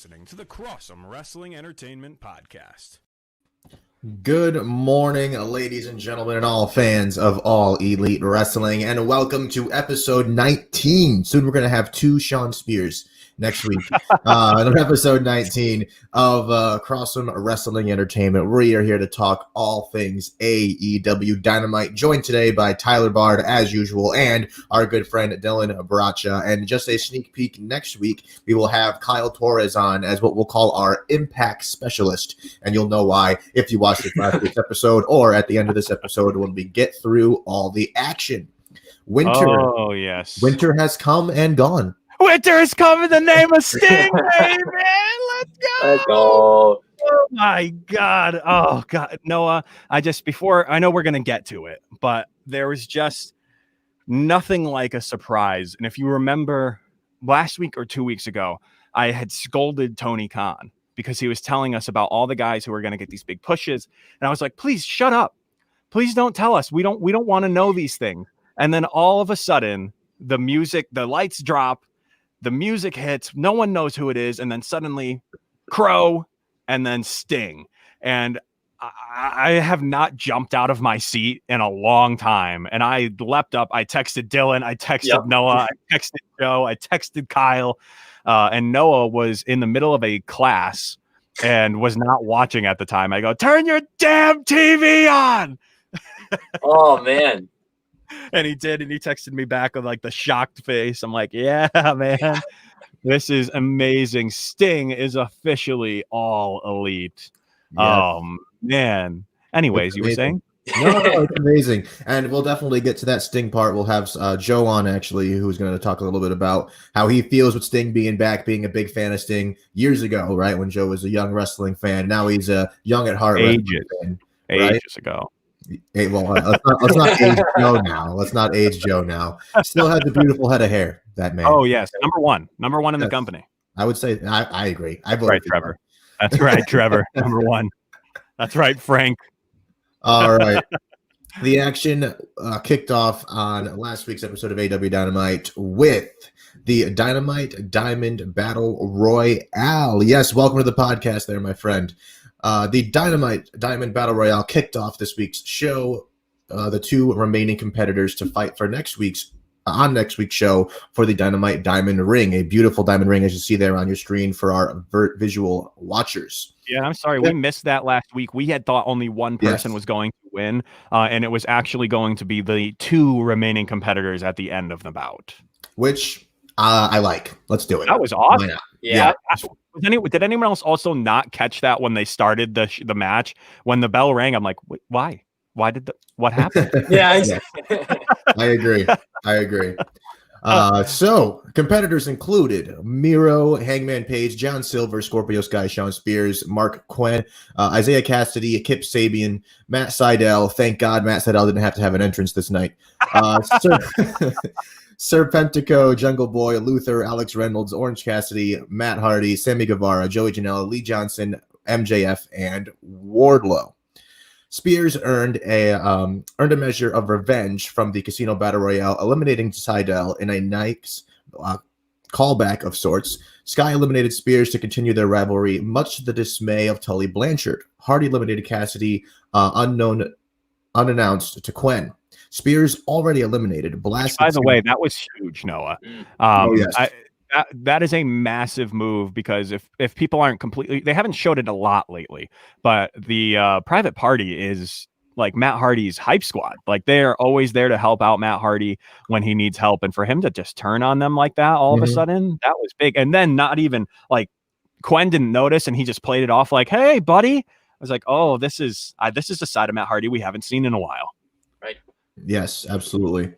listening to the Cross'em Wrestling Entertainment Podcast. Good morning, ladies and gentlemen, and all fans of All Elite Wrestling, and welcome to episode 19. Soon we're going to have two Sean Spears next week. Episode 19 of Cross'em Wrestling Entertainment. We are here to talk all things AEW Dynamite, joined today by Tyler Bard, as usual, and our good friend Dylan Bracha. And just a sneak peek, next week we will have Kyle Torres on as what we'll call our Impact Specialist, and you'll know why if you watch the last week's episode or at the end of this episode when we get through all the action. Winter has come and gone. Winter has come in the name of Sting, baby. Let's go. Let's go. Oh my God. Oh God. Noah, I know we're going to get to it, but there was just nothing like a surprise. And if you remember last week or 2 weeks ago, I had scolded Tony Khan because he was telling us about all the guys who were going to get these big pushes. And I was like, please shut up. Please don't tell us. We don't want to know these things. And then all of a sudden the lights drop. The music hits, no one knows who it is, and then suddenly Crow and then Sting. And I have not jumped out of my seat in a long time. And I leapt up. I texted Dylan. I texted Noah. I texted Joe. I texted Kyle. And Noah was in the middle of a class and was not watching at the time. I go, turn your damn TV on. Oh, man. And he did, and he texted me back with like the shocked face. I'm like, yeah, man, this is amazing. Sting is officially All Elite. Yes. Man. Anyways, you were saying? No, it's amazing. And we'll definitely get to that Sting part. We'll have Joe on, actually, who's going to talk a little bit about how he feels with Sting being back, being a big fan of Sting years ago, right, when Joe was a young wrestling fan. Now he's a young at heart ages ago. Well, let's not age Joe now. Let's not age Joe now. Still has a beautiful head of hair, that man. Oh, yes. Number one in the company. I would say I agree. I vote right, Trevor. That's right, Trevor. Number one. That's right, Frank. All right. The action kicked off on last week's episode of AEW Dynamite with the Dynamite Diamond Battle Royale. Yes, welcome to the podcast there, my friend. The Dynamite Diamond Battle Royale kicked off this week's show. The two remaining competitors to fight for next week's show for the Dynamite Diamond Ring, a beautiful diamond ring as you see there on your screen for our visual watchers. Yeah, I'm sorry. We missed that last week. We had thought only one person was going to win, and it was actually going to be the two remaining competitors at the end of the bout. Which I like. Let's do it. That was awesome. Yeah. Did anyone else also not catch that when they started the match? When the bell rang, I'm like, why? What happened? Yeah. I agree. So competitors included Miro, Hangman Page, John Silver, Scorpio Sky, Sean Spears, Mark Quinn, Isaiah Cassidy, Kip Sabian, Matt Sydal. Thank God Matt Sydal didn't have to have an entrance this night. Serpentico, Jungle Boy, Luther, Alex Reynolds, Orange Cassidy, Matt Hardy, Sammy Guevara, Joey Janela, Lee Johnson, MJF, and Wardlow. Spears earned a measure of revenge from the Casino Battle Royale, eliminating Sydal in a nice callback of sorts. Sky eliminated Spears to continue their rivalry, much to the dismay of Tully Blanchard. Hardy eliminated Cassidy, unannounced to Quinn. Spears already eliminated. Blasted. By the way, that was huge, Noah. Yes. That is a massive move because if people aren't completely, they haven't showed it a lot lately, but the Private Party is like Matt Hardy's hype squad. Like they are always there to help out Matt Hardy when he needs help, and for him to just turn on them like that all of a sudden, that was big. And then not even like Quinn didn't notice, and he just played it off like, "Hey, buddy." I was like, "Oh, this is a side of Matt Hardy we haven't seen in a while." Right. Yes, absolutely.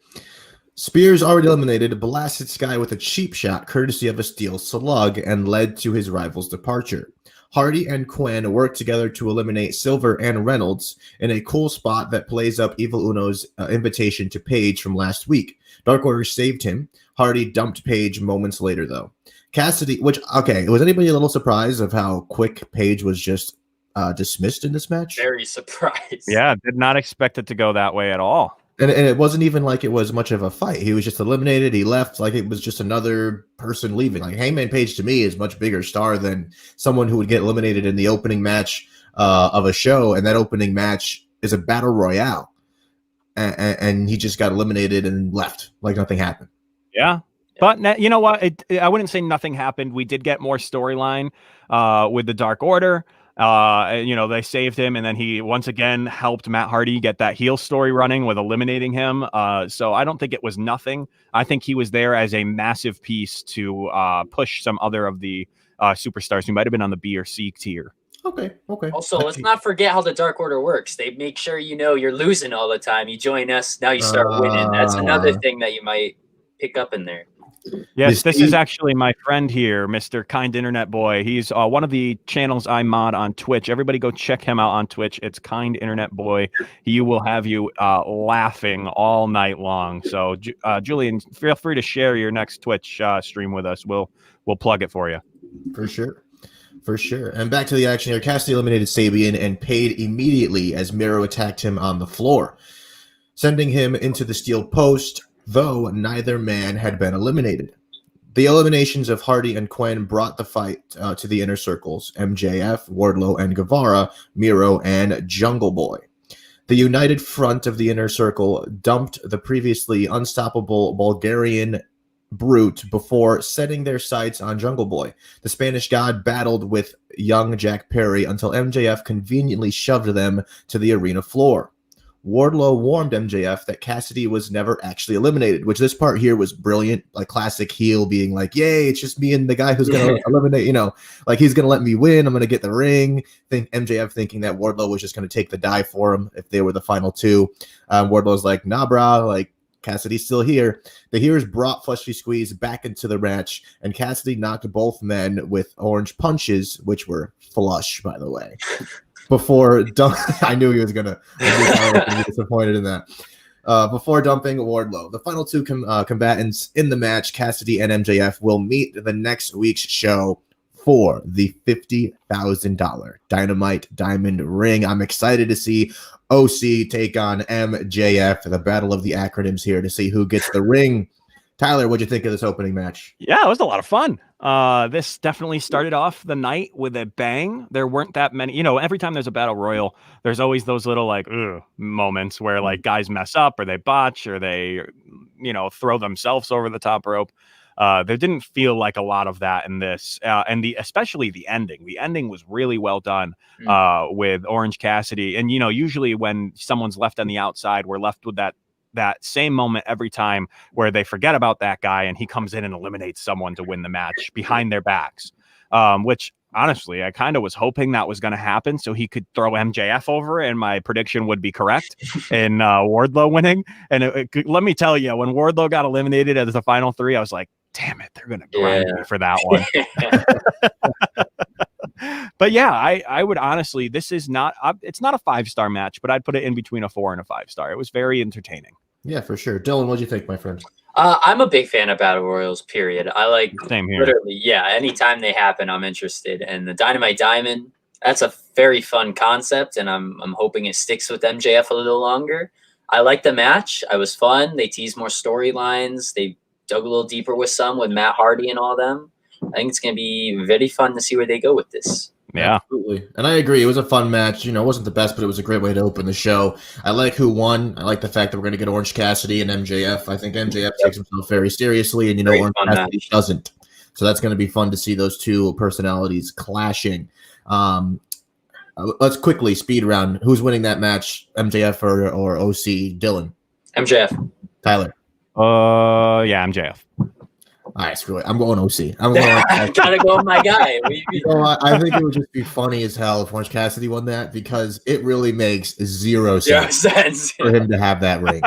Spears already eliminated, blasted Sky with a cheap shot courtesy of a steel slug and led to his rival's departure. Hardy and Quinn worked together to eliminate Silver and Reynolds in a cool spot that plays up Evil Uno's invitation to Page from last week. Dark Order saved him. Hardy dumped Page moments later, though. Cassidy, was anybody a little surprised of how quick Page was just dismissed in this match? Very surprised. Yeah, did not expect it to go that way at all. And it wasn't even like it was much of a fight. He was just eliminated. He left like it was just another person leaving. Like Hangman Page to me is much bigger star than someone who would get eliminated in the opening match of a show, and that opening match is a battle royale, and he just got eliminated and left like nothing happened. Yeah. But you know what? I wouldn't say nothing happened. We did get more storyline with the Dark Order. They saved him, and then he once again helped Matt Hardy get that heel story running with eliminating him. So I don't think it was nothing. I think he was there as a massive piece to push some other of the superstars who might have been on the B or C tier. Okay. Also, let's not forget how the Dark Order works. They make sure you're losing all the time. You join us, now you start winning. That's another thing that you might pick up in there. Yes, this is actually my friend here, Mr. Kind Internet Boy. He's one of the channels I mod on Twitch. Everybody go check him out on Twitch. It's Kind Internet Boy. He will have you laughing all night long. So, Julian, feel free to share your next Twitch stream with us. We'll plug it for you. For sure. And back to the action here. Cassidy eliminated Sabian and paid immediately as Miro attacked him on the floor, sending him into the steel post, though neither man had been eliminated. The eliminations of Hardy and Quinn brought the fight to the inner circles: MJF, Wardlow, and Guevara, Miro, and Jungle Boy. The united front of the inner circle dumped the previously unstoppable Bulgarian Brute before setting their sights on Jungle Boy. The Spanish God battled with young Jack Perry until MJF conveniently shoved them to the arena floor. Wardlow warned MJF that Cassidy was never actually eliminated, which this part here was brilliant, like classic heel being like, yay, it's just me and the guy who's going to eliminate, like he's going to let me win. I'm going to get the ring. MJF thinking that Wardlow was just going to take the dive for him if they were the final two. Wardlow's like, nah, brah, like Cassidy's still here. The Heroes brought Fleshly Squeeze back into the match, and Cassidy knocked both men with orange punches, which were flush, by the way. I knew he was going to be disappointed in that. Before dumping Wardlow. The final two combatants in the match, Cassidy and MJF, will meet the next week's show for the $50,000 Dynamite Diamond Ring. I'm excited to see OC take on MJF, the battle of the acronyms here, to see who gets the ring. Tyler, what'd you think of this opening match? Yeah, it was a lot of fun. This definitely started off the night with a bang. There weren't that many, every time there's a battle royal, there's always those little moments where like guys mess up or they botch or they, throw themselves over the top rope. There didn't feel like a lot of that in this, and especially the ending. The ending was really well done with Orange Cassidy. And usually when someone's left on the outside, we're left with that same moment every time where they forget about that guy and he comes in and eliminates someone to win the match behind their backs. Which honestly, I kind of was hoping that was going to happen so he could throw MJF over and my prediction would be correct in Wardlow winning. And let me tell you, when Wardlow got eliminated as the final three, I was like, damn it, they're going to grind me for that one. But yeah, I would honestly, this is not, it's not a 5-star match, but I'd put it in between a 4 and a 5-star. It was very entertaining. Yeah, for sure. Dylan, what'd you think, my friend? I'm a big fan of Battle Royals, period. I like Same here. Literally, yeah, anytime they happen, I'm interested. And the Dynamite Diamond, that's a very fun concept, and I'm hoping it sticks with MJF a little longer. I like the match. I was fun. They teased more storylines. They dug a little deeper with Matt Hardy and all them. I think it's going to be very fun to see where they go with this. Yeah, absolutely. And I agree. It was a fun match. It wasn't the best, but it was a great way to open the show. I like who won. I like the fact that we're going to get Orange Cassidy and MJF. I think MJF takes himself very seriously, and Orange Cassidy doesn't. So that's going to be fun to see those two personalities clashing. Let's quickly speed round. Who's winning that match, MJF or OC? Dylan. MJF. Tyler. Yeah, MJF. All right, screw it. I'm going OC. Gotta go with my guy. I think it would just be funny as hell if Orange Cassidy won that, because it really makes zero sense for him to have that ring.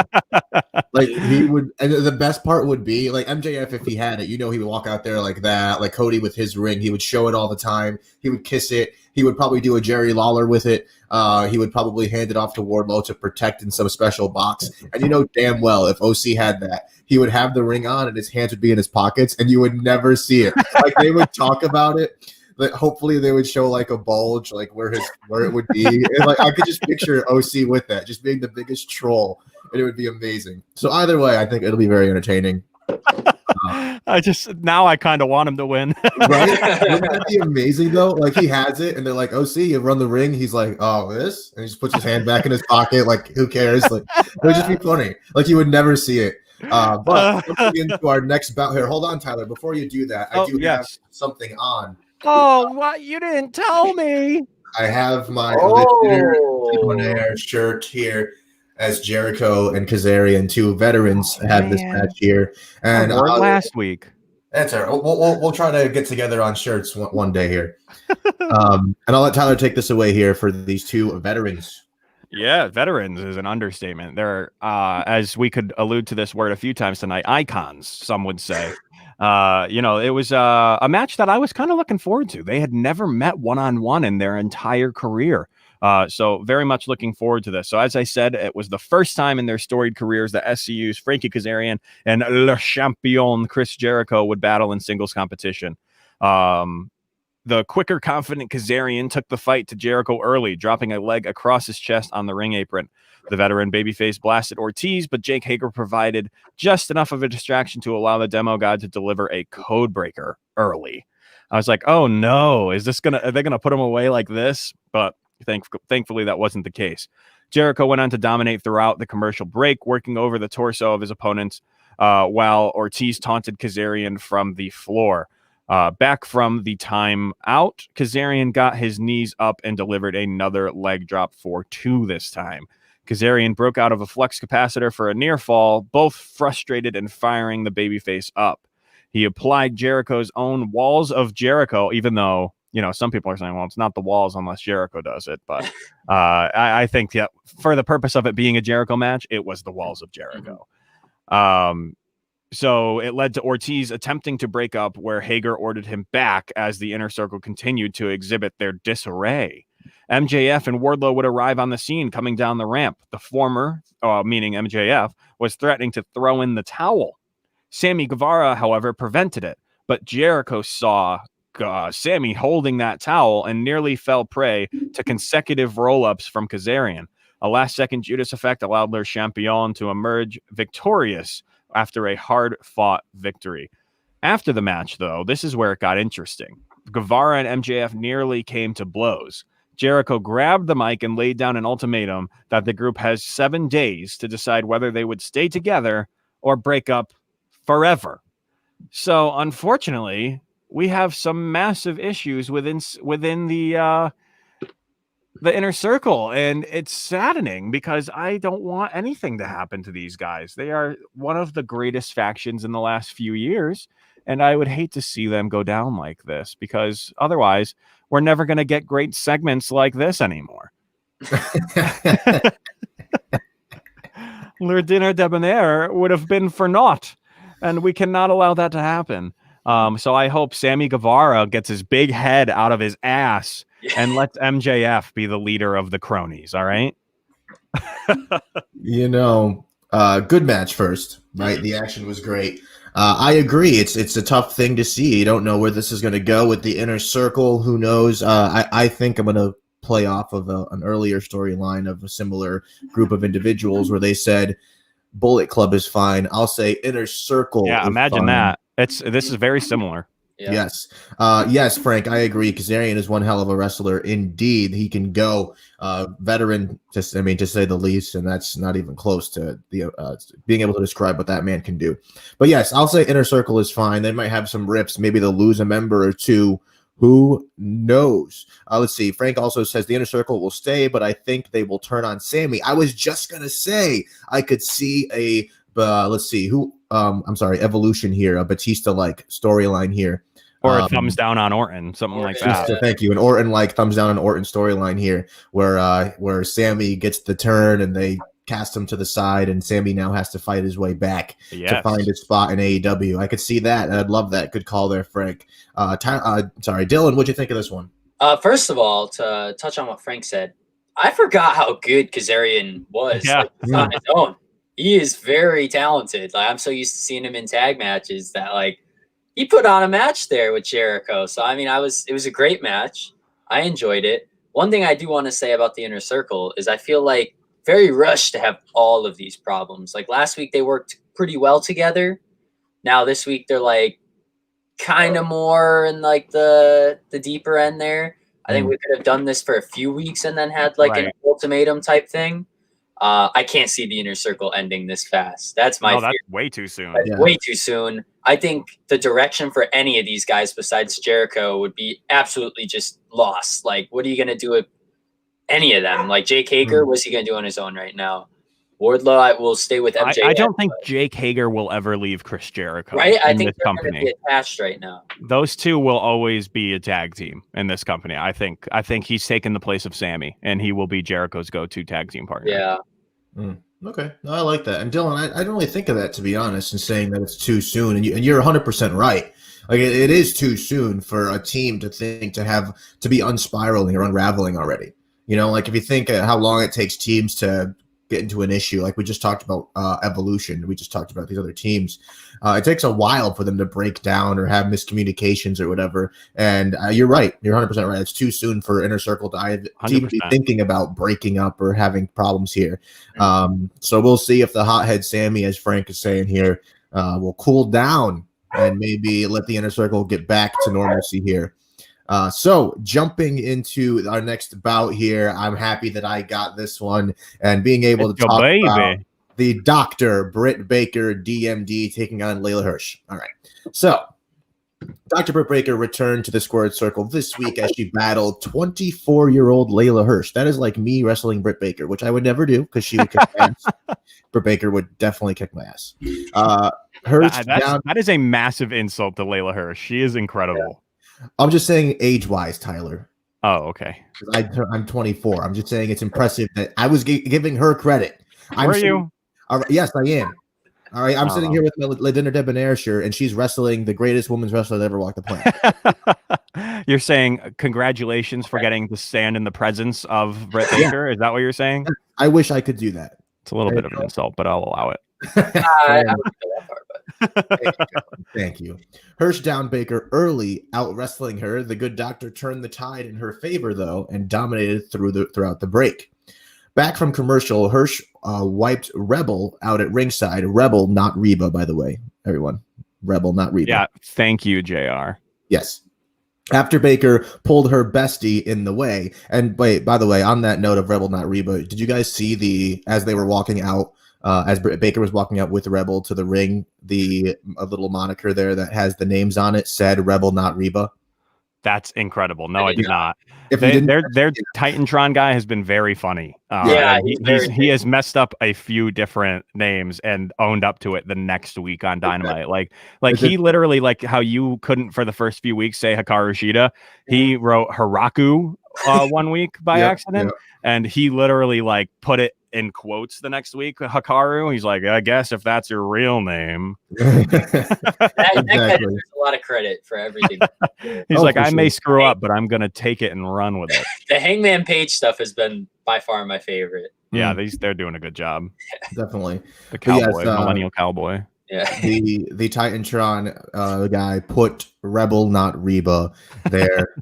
Like he would, and the best part would be like MJF, if he had it, he would walk out there like that, like Cody with his ring. He would show it all the time. He would kiss it. He would probably do a Jerry Lawler with it. He would probably hand it off to Wardlow to protect in some special box. And damn well, if OC had that, he would have the ring on and his hands would be in his pockets and you would never see it. Like they would talk about it. Like hopefully they would show like a bulge, like where it would be. And, like I could just picture OC with that, just being the biggest troll and it would be amazing. So either way, I think it'll be very entertaining. I kind of want him to win. Right? Wouldn't that be amazing though? Like he has it, and they're like, "Oh, see, you run the ring." He's like, "Oh, this," and he just puts his hand back in his pocket. Like, who cares? Like, it would just be funny. Like you would never see it. But jumping into our next bout here. Hold on, Tyler. Before you do that, I do have something on. Oh, what? You didn't tell me. I have my Air shirt here as Jericho and Kazarian, two veterans, have this match here. And last week. That's all right. We'll try to get together on shirts one day here. And I'll let Tyler take this away here for these two veterans. Yeah, veterans is an understatement. They're, as we could allude to this word a few times tonight, icons, some would say. It was a match that I was kind of looking forward to. They had never met one-on-one in their entire career. So very much looking forward to this. So as I said, it was the first time in their storied careers that SCU's Frankie Kazarian and Le Champion Chris Jericho would battle in singles competition. The quicker, confident Kazarian took the fight to Jericho early, dropping a leg across his chest on the ring apron. The veteran babyface blasted Ortiz, but Jake Hager provided just enough of a distraction to allow the demo god to deliver a code breaker early. I was like, oh no, are they gonna put him away like this? But thankfully that wasn't the case. Jericho went on to dominate throughout the commercial break, working over the torso of his opponents, while Ortiz taunted Kazarian from the floor. Back from the time out, Kazarian got his knees up and delivered another leg drop for 2 this time. Kazarian broke out of a flux capacitor for a near fall, both frustrated and firing the babyface up. He applied Jericho's own walls of Jericho, even though, some people are saying, well, it's not the walls unless Jericho does it. But I think, yeah, for the purpose of it being a Jericho match, it was the walls of Jericho. So it led to Ortiz attempting to break up, where Hager ordered him back as the Inner Circle continued to exhibit their disarray. MJF and Wardlow would arrive on the scene coming down the ramp. The former, meaning MJF, was threatening to throw in the towel. Sammy Guevara, however, prevented it, but Jericho saw Sammy holding that towel and nearly fell prey to consecutive roll-ups from Kazarian. A last-second Judas effect allowed Le Champion to emerge victorious after a hard-fought victory. After the match, though, this is where it got interesting. Guevara and MJF nearly came to blows. Jericho grabbed the mic and laid down an ultimatum that the group has 7 days to decide whether they would stay together or break up forever. So, unfortunately, we have some massive issues within the Inner Circle, and it's saddening because I don't want anything to happen to these guys. They are one of the greatest factions in the last few years, and I would hate to see them go down like this, because otherwise we're never going to get great segments like this anymore. Le Dîner Debonair would have been for naught, and we cannot allow that to happen. So I hope Sammy Guevara gets his big head out of his ass and lets MJF be the leader of the cronies. All right. Good match first, right? The action was great. I agree. It's a tough thing to see. You don't know where this is going to go with the Inner Circle. Who knows? I think I'm going to play off of an earlier storyline of a similar group of individuals where they said Bullet Club is fine. I'll say Inner Circle. Yeah, imagine fine. that. This is very similar. Yeah. Yes. Yes, Frank, I agree. Kazarian is one hell of a wrestler. Indeed, he can go veteran, to say the least, and that's not even close to the being able to describe what that man can do. But yes, I'll say Inner Circle is fine. They might have some rips. Maybe they'll lose a member or two. Who knows? Let's see. Frank also says the Inner Circle will stay, but I think they will turn on Sammy. I was just going to say I could see a let's see who. Evolution here, a Batista-like storyline here. Or a thumbs down on Orton, something like that. Thank you. An Orton-like thumbs down on Orton storyline here, where Sammy gets the turn and they cast him to the side, and Sammy now has to fight his way back to find his spot in AEW. I could see that. I'd love that. Good call there, Frank. Dylan, what'd you think of this one? First of all, to touch on what Frank said, I forgot how good Kazarian was on his own. He is very talented. Like, I'm so used to seeing him in tag matches that he put on a match there with Jericho. So I mean, it was a great match. I enjoyed it. One thing I do want to say about the Inner Circle is I feel like very rushed to have all of these problems. Like last week, they worked pretty well together. Now this week, they're like kind of more in like the deeper end there. I think we could have done this for a few weeks and then had like an ultimatum type thing. I can't see the inner circle ending this fast. That's my fear. That's way too soon. That's way too soon. I think the direction for any of these guys besides Jericho would be absolutely just lost. Like, what are you going to do with any of them? Like Jake Hager, what's he going to do on his own right now? Wardlow, I will stay with MJF. I don't think Jake Hager will ever leave Chris Jericho. Right? I think this they're company. going to be attached right now. Those two will always be a tag team in this company. I think he's taken the place of Sammy, and he will be Jericho's go-to tag team partner. Yeah. Okay, no, I like that. And Dylan, I don't really think of that, to be honest, and saying that it's too soon. And you're 100% right. Like it is too soon for a team to think to be unspiraling or unraveling already. You know, like if you think how long it takes teams to get into an issue, like we just talked about Evolution, we just talked about these other teams. It takes a while for them to break down or have miscommunications or whatever. And you're right. You're 100% right. It's too soon for Inner Circle to be thinking about breaking up or having problems here. So we'll see if the hothead Sammy, as Frank is saying here, will cool down and maybe let the Inner Circle get back to normalcy here. So jumping into our next bout here, I'm happy that I got this one and being able to talk about the Dr. Britt Baker, DMD, taking on Layla Hirsch. All right. So Dr. Britt Baker returned to the Squared Circle this week as she battled 24-year-old Layla Hirsch. That is like me wrestling Britt Baker, which I would never do because she would kick my ass. Britt Baker would definitely kick my ass. That is a massive insult to Layla Hirsch. She is incredible. Yeah. I'm just saying age-wise, Tyler. Oh, okay. I'm 24. I'm just saying it's impressive that I was giving her credit. Were you? Yes, I am. All right, I'm sitting here with my Le Dinner Debonair shirt, and she's wrestling the greatest women's wrestler that ever walked the planet. You're saying congratulations for getting to stand in the presence of Britt Baker? Is that what you're saying? I wish I could do that. It's a little bit of an insult, but I'll allow it. I don't know that part, but. Thank you. Hirsch down Baker early, out wrestling her. The good doctor turned the tide in her favor, though, and dominated throughout the break. Back from commercial, Hirsch wiped Rebel out at ringside. Rebel, not Reba, by the way, everyone. Rebel, not Reba. Yeah, thank you, JR. Yes. After Baker pulled her bestie in the way, and wait, by the way, on that note of Rebel, not Reba, did you guys see as they were walking out, as Baker was walking out with Rebel to the ring, a little moniker there that has the names on it said Rebel, not Reba? That's incredible. No, I did not. Their Titantron guy has been very funny. He has messed up a few different names and owned up to it the next week on Dynamite. Like he literally, like how you couldn't for the first few weeks say Hikaru Shida, he wrote Hiraku 1 week by accident, and he literally like put it in quotes the next week. Hikaru, he's like, I guess if that's your real name. that guy deserves a lot of credit for everything. He's like, I may screw up, but I'm gonna take it and run with it. The Hangman Page stuff has been by far my favorite. Yeah, they're doing a good job. Definitely. The cowboy, millennial cowboy. Yeah. The Titantron guy put Rebel, not Reba, there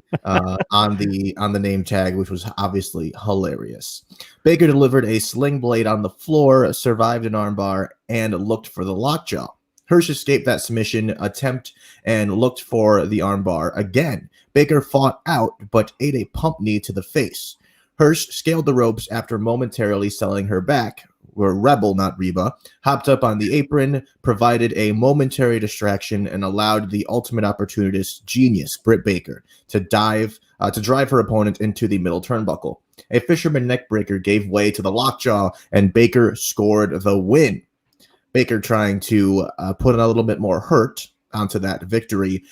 on the name tag, which was obviously hilarious. Baker delivered a sling blade on the floor, survived an armbar, and looked for the lockjaw. Hirsch escaped that submission attempt and looked for the armbar again. Baker fought out, but ate a pump knee to the face. Hirsch scaled the ropes after momentarily selling her back, where Rebel, not Reba, hopped up on the apron, provided a momentary distraction, and allowed the ultimate opportunist genius, Britt Baker, to drive her opponent into the middle turnbuckle. A fisherman neckbreaker gave way to the lockjaw, and Baker scored the win. Baker, trying to put a little bit more hurt onto that victory,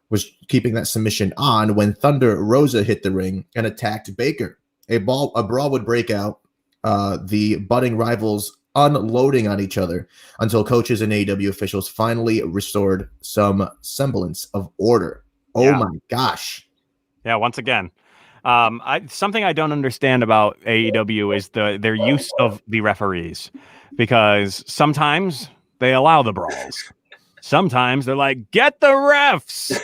was keeping that submission on when Thunder Rosa hit the ring and attacked Baker. A brawl would break out, the budding rivals unloading on each other until coaches and AEW officials finally restored some semblance of order. Oh my gosh. Yeah, once again. Something I don't understand about AEW is their use of the referees, because sometimes they allow the brawls sometimes they're like, get the refs.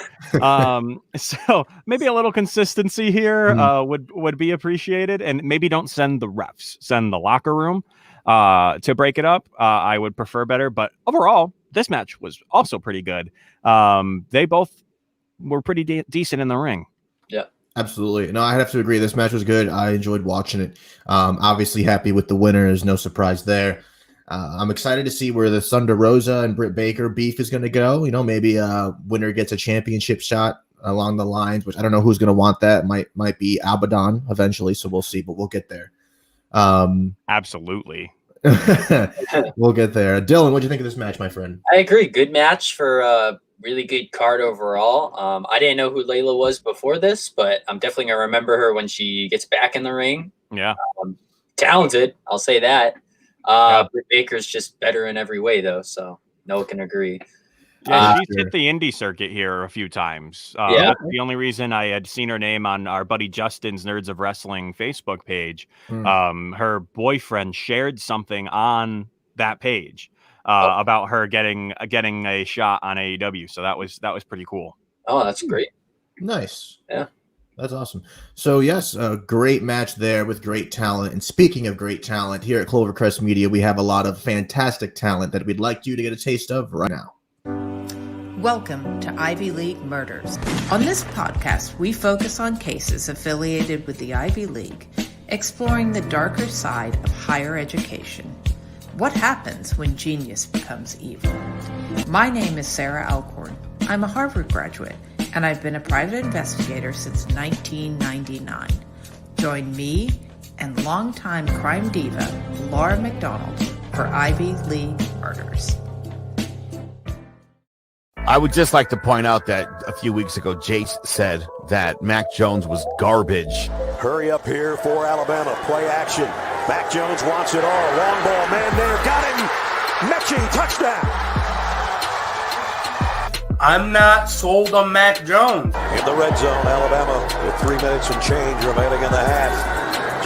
So maybe a little consistency here would be appreciated, and maybe don't send the refs, send the locker room to break it up. I would prefer better, but overall, this match was also pretty good. They both were pretty decent in the ring. Yeah. Absolutely. No, I have to agree. This match was good. I enjoyed watching it. Obviously happy with the winner. There's no surprise there. I'm excited to see where the Thunder Rosa and Britt Baker beef is going to go. You know, maybe winner gets a championship shot along the lines, which I don't know who's going to want that. Might be Abaddon eventually, so we'll see, but we'll get there. Absolutely. We'll get there. Dylan, what do you think of this match, my friend? I agree. Good match for a really good card overall. I didn't know who Layla was before this, but I'm definitely going to remember her when she gets back in the ring. Yeah. Talented, I'll say that. Britt Baker's just better in every way, though, so no one can agree. Yeah, she's hit the indie circuit here a few times. That's the only reason I had seen her name on our buddy Justin's Nerds of Wrestling Facebook page. Her boyfriend shared something on that page about her getting a shot on AEW. So that was pretty cool. Oh, that's great. Nice. Yeah. That's awesome. So, yes, a great match there with great talent. And speaking of great talent, here at Clovercrest Media, we have a lot of fantastic talent that we'd like you to get a taste of right now. Welcome to Ivy League Murders. On this podcast, we focus on cases affiliated with the Ivy League, exploring the darker side of higher education. What happens when genius becomes evil? My name is Sarah Alcorn. I'm a Harvard graduate, and I've been a private investigator since 1999. Join me and longtime crime diva Laura McDonald for Ivy League Murders. I would just like to point out that a few weeks ago, Jace said that Mac Jones was garbage. Hurry up here for Alabama. Play action. Mac Jones wants it all. Long ball, man there. Got him. Mechie, touchdown. I'm not sold on Mac Jones. In the red zone, Alabama with 3 minutes and change remaining in the half.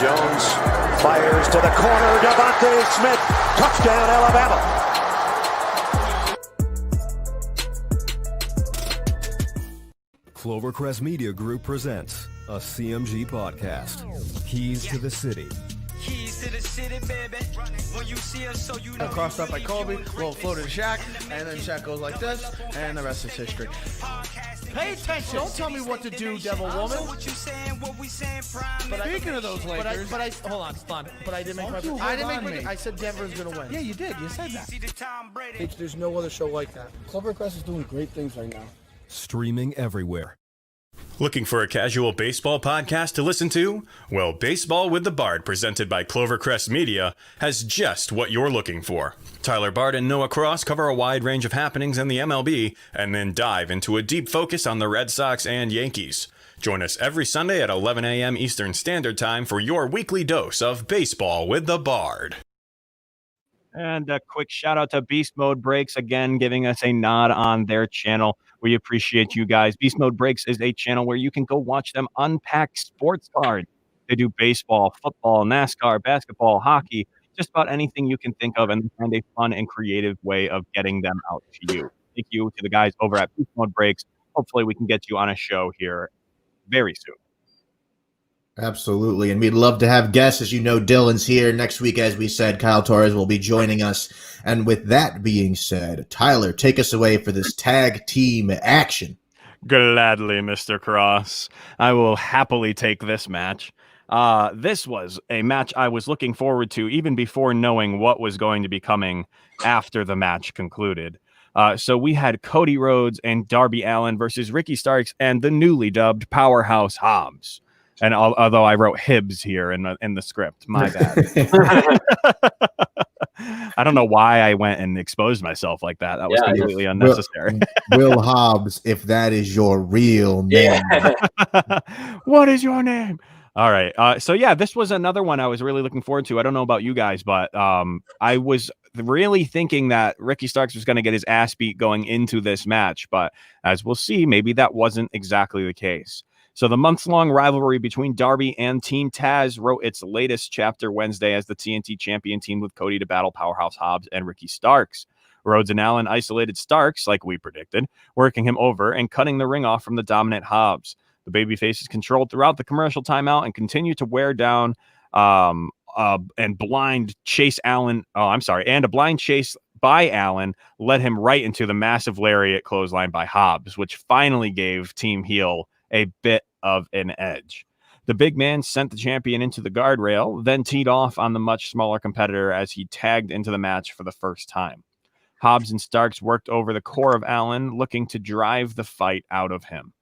Jones fires to the corner. Devontae Smith. Touchdown, Alabama. Clovercrest Media Group presents a CMG podcast. Keys to the City. Keys to the city, baby. When you see us, so you know. Crossed up by Kobe, little floated to Shaq, and then Shaq goes like this, and the rest is history. Pay attention. Don't tell me what to do, devil woman. But speaking of those Lakers, but I hold on. But I didn't make my. I said Denver's gonna win. Yeah, you did. You said that. There's no other show like that. Clovercrest is doing great things right now. Streaming everywhere. Looking for a casual baseball podcast to listen to? Well, Baseball with the Bard, presented by Clovercrest Media, has just what you're looking for. Tyler Bard and Noah Cross cover a wide range of happenings in the MLB, and then dive into a deep focus on the Red Sox and Yankees. Join us every Sunday at 11 a.m. Eastern Standard Time for your weekly dose of Baseball with the Bard. And a quick shout out to Beast Mode Breaks, again, giving us a nod on their channel. We appreciate you guys. Beast Mode Breaks is a channel where you can go watch them unpack sports cards. They do baseball, football, NASCAR, basketball, hockey, just about anything you can think of, and find a fun and creative way of getting them out to you. Thank you to the guys over at Beast Mode Breaks. Hopefully we can get you on a show here very soon. Absolutely. And we'd love to have guests. As you know, Dylan's here. Next week, as we said, Kyle Torres will be joining us. And with that being said, Tyler, take us away for this tag team action. Gladly, Mr. Cross. I will happily take this match. This was a match I was looking forward to even before knowing what was going to be coming after the match concluded. So we had Cody Rhodes and Darby Allin versus Ricky Starks and the newly dubbed Powerhouse Hobbs. And although I wrote Hibbs here in the script, my bad. I don't know why I went and exposed myself like that. That was completely unnecessary. Will Hobbs, if that is your real name. Yeah. What is your name? All right. So yeah, this was another one I was really looking forward to. I don't know about you guys, but I was really thinking that Ricky Starks was going to get his ass beat going into this match. But as we'll see, maybe that wasn't exactly the case. So the months-long rivalry between Darby and Team Taz wrote its latest chapter Wednesday as the TNT champion teamed with Cody to battle Powerhouse Hobbs and Ricky Starks. Rhodes and Allen isolated Starks, like we predicted, working him over and cutting the ring off from the dominant Hobbs. The babyfaces controlled throughout the commercial timeout and continued to wear down and blind chase Allen. Oh, I'm sorry. And a blind chase by Allen led him right into the massive lariat clothesline by Hobbs, which finally gave Team Heel a bit of an edge. The big man sent the champion into the guardrail, then teed off on the much smaller competitor as he tagged into the match for the first time. Hobbs and Starks worked over the core of Allen, looking to drive the fight out of him.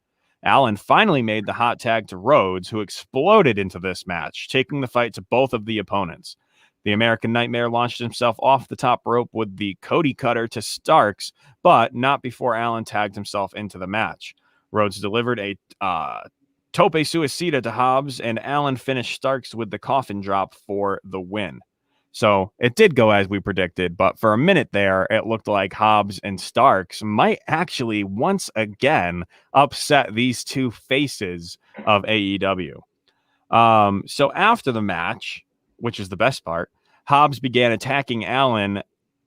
Allen finally made the hot tag to Rhodes, who exploded into this match, taking the fight to both of the opponents. The American Nightmare launched himself off the top rope with the Cody Cutter to Starks, but not before Allen tagged himself into the match. Rhodes delivered a tope suicida to Hobbs, and Allen finished Starks with the coffin drop for the win. So it did go as we predicted, but for a minute there, it looked like Hobbs and Starks might actually once again upset these two faces of AEW. So after the match, which is the best part, Hobbs began attacking Allen,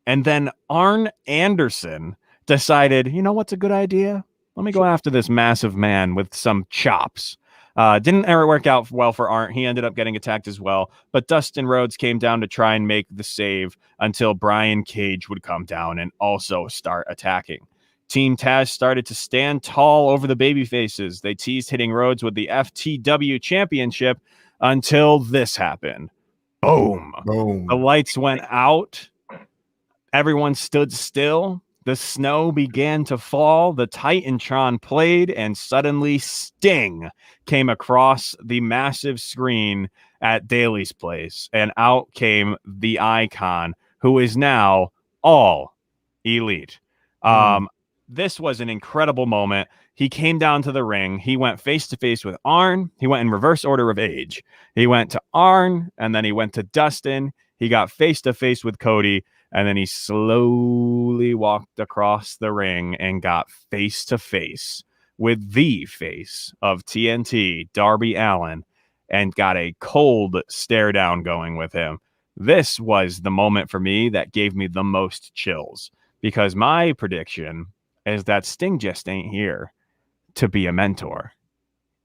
and then Arn Anderson decided, you know what's a good idea? Let me go after this massive man with some chops. Didn't ever work out well for Arn. He ended up getting attacked as well. But Dustin Rhodes came down to try and make the save until Brian Cage would come down and also start attacking. Team Taz started to stand tall over the babyfaces. They teased hitting Rhodes with the FTW Championship until this happened. Boom. Boom. The lights went out. Everyone stood still. The snow began to fall, the Titantron played, and suddenly Sting came across the massive screen at Daly's place, and out came the Icon, who is now all elite. This was an incredible moment. He came down to the ring. He went face-to-face with Arn. He went in reverse order of age. He went to Arn, and then he went to Dustin. He got face-to-face with Cody, and then he slowly walked across the ring and got face-to-face with the face of TNT, Darby Allin, and got a cold stare down going with him. This was the moment for me that gave me the most chills, because my prediction is that Sting just ain't here to be a mentor.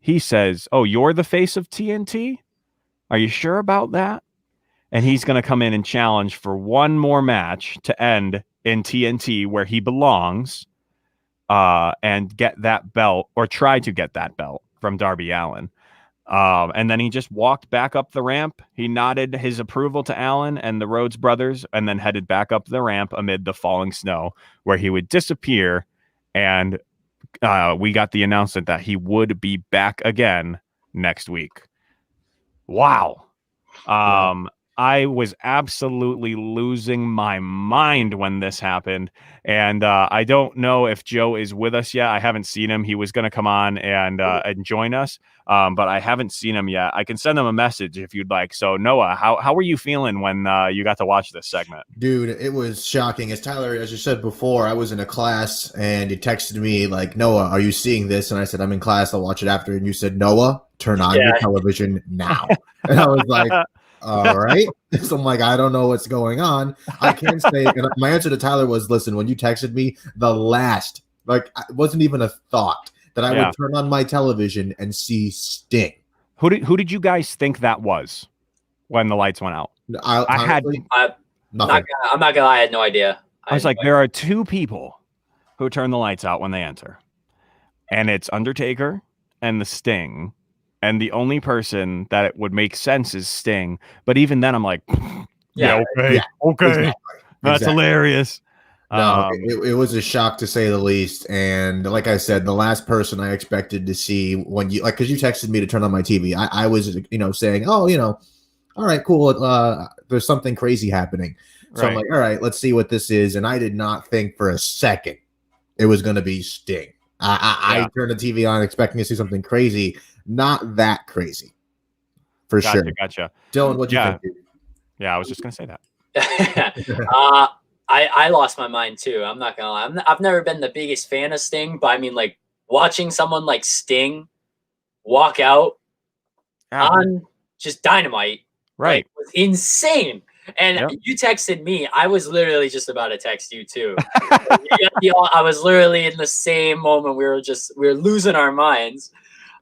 He says, oh, you're the face of TNT? Are you sure about that? And he's going to come in and challenge for one more match to end in TNT where he belongs, and get that belt, or try to get that belt from Darby Allin. And then he just walked back up the ramp. He nodded his approval to Allin and the Rhodes brothers, and then headed back up the ramp amid the falling snow, where he would disappear. And we got the announcement that he would be back again next week. Wow. I was absolutely losing my mind when this happened. And I don't know if Joe is with us yet. I haven't seen him. He was going to come on and join us, but I haven't seen him yet. I can send him a message if you'd like. So, Noah, how were you feeling when you got to watch this segment? Dude, it was shocking. As Tyler, as you said before, I was in a class and you texted me like, Noah, are you seeing this? And I said, I'm in class. I'll watch it after. And you said, Noah, turn on your television now. And I was like, all right. So I'm like, I don't know what's going on. I can say, and my answer to Tyler was, listen, when you texted me, it wasn't even a thought that I would turn on my television and see Sting. Who did you guys think that was when the lights went out? I'm not gonna lie, I had no idea. I was like, there are two people who turn the lights out when they enter, and it's Undertaker and the Sting. And the only person that it would make sense is Sting. But even then, I'm like, okay. Exactly. That's hilarious. No, it was a shock to say the least. And like I said, the last person I expected to see when because you texted me to turn on my TV, I was, saying, oh, all right, cool. There's something crazy happening. So I'm like, all right, let's see what this is. And I did not think for a second it was going to be Sting. I turned the TV on expecting to see something crazy. Not that crazy, for sure. Gotcha. Dylan, what do you think? Dude? Yeah, I was just gonna say that. I lost my mind too. I'm not gonna lie. I've never been the biggest fan of Sting, but I mean, like watching someone like Sting walk out on just Dynamite, right, was insane. And you texted me. I was literally just about to text you too. I was literally in the same moment. We were losing our minds.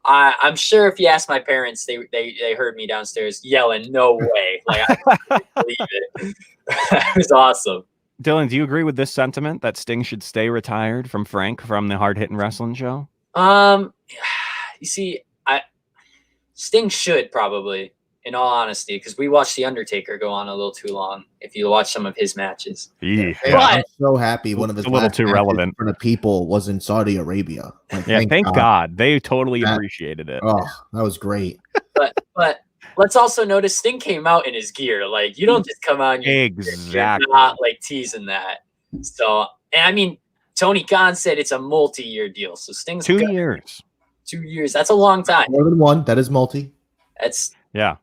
I'm sure if you ask my parents, they heard me downstairs yelling, "No way!" Like I couldn't believe it. It was awesome. Dylan, do you agree with this sentiment that Sting should stay retired from Frank from the Hard Hitting Wrestling Show? You see, Sting should probably, in all honesty, because we watched The Undertaker go on a little too long. If you watch some of his matches, I'm so happy one of his a little too relevant for the people was in Saudi Arabia. Like, thank God. They totally appreciated it. Oh, that was great. But let's also notice Sting came out in his gear. Like, you don't just come out in your gear. You're not like teasing that. So, and I mean, Tony Khan said it's a multi-year deal. So Sting's 2 years. 2 years. That's a long time. More than one. That is multi. Yeah.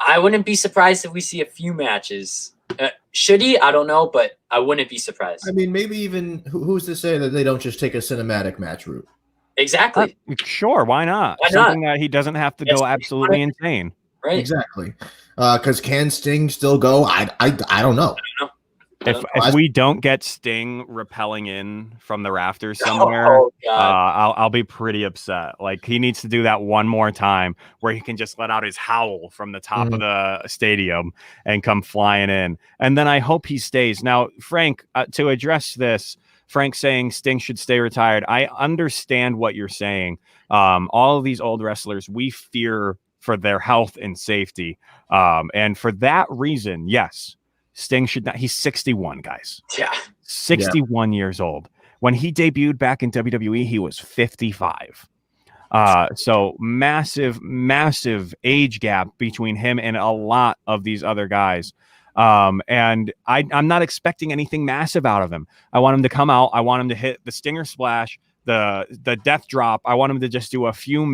I wouldn't be surprised if we see a few matches. Should he? I don't know, but I wouldn't be surprised. I mean, maybe even who's to say that they don't just take a cinematic match route? Exactly. Sure. Why not? Why Something not? that he doesn't have to go absolutely insane. Right. Exactly. Because can Sting still go? I don't know. If we don't get Sting rappelling in from the rafters somewhere, I'll be pretty upset. Like, he needs to do that one more time where he can just let out his howl from the top of the stadium and come flying in. And then I hope he stays. Now, Frank, to address this, Frank saying Sting should stay retired. I understand what you're saying. All of these old wrestlers, we fear for their health and safety. And for that reason, yes, Sting should not. He's 61, guys. Yeah. 61 years old. When he debuted back in WWE, he was 55. So massive age gap between him and a lot of these other guys. And I'm not expecting anything massive out of him. I want him to come out. I want him to hit the Stinger Splash, the death drop. I want him to just do a few